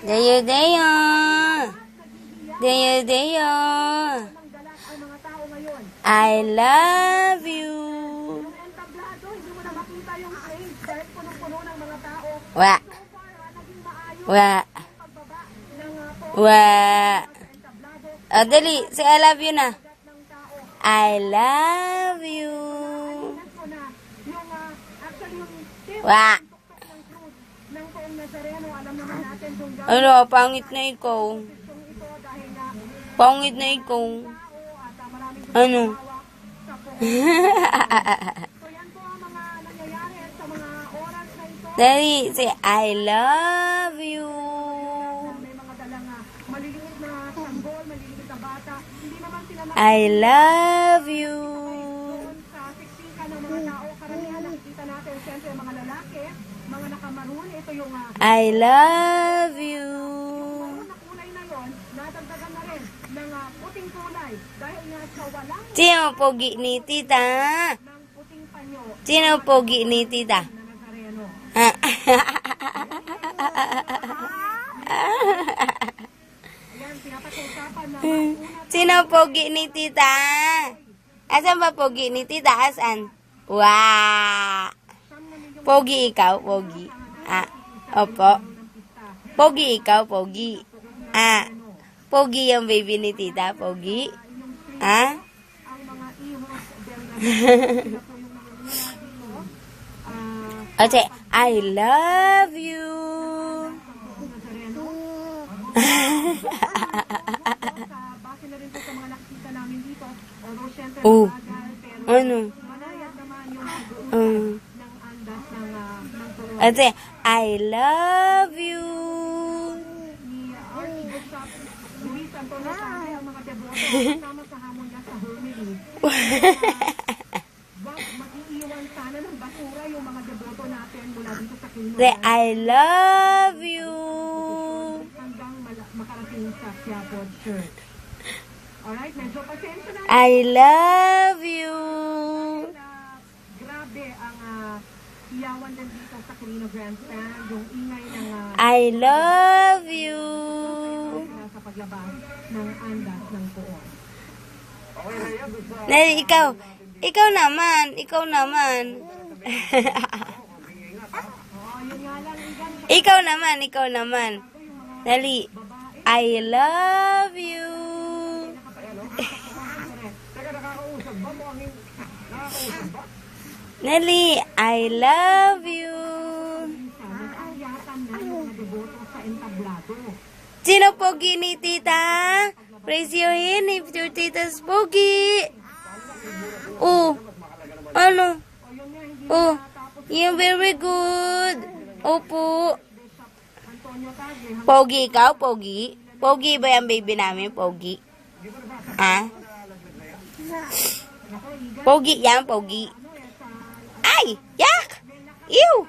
Deo, Deo. Deo, Deo. I love you. Wa. Wa. Wa. Oh, dali. Say I love you na. I love you. Wa. Ano, pangit na ikaw. Pangit na ikaw. Ano? Dali, say, I love you. I love you. I love you. Sino pogi ni tita? Sino pogi ni tita? Sino pogi ni tita? Asan ba pogi ni tita? Asan? Wow! Pogi ikaw, pogi. Opo. Pogi ikaw, pogi. Pogi yung baby ni tita, pogi. Okay, I love you. Oh, ano? Okay, I love you. Say, I love you. I love you. Grabe ang iyawan din dito sa Quirino Grandstand, yung ingay ng I love you. sa paglabas ng andas ng puon. Ikaw naman. Ikaw naman. Ikaw naman. Dali. I love you. Nelly, I love you. Sino pogi ni tita? Raise your hand if your tita's pogi. Oh, ano? Oh, you're very good. Opo. Pogi ikaw, pogi? Pogi ba yung baby namin, pogi? Pogi yan, pogi. Ay! Yak! Ew!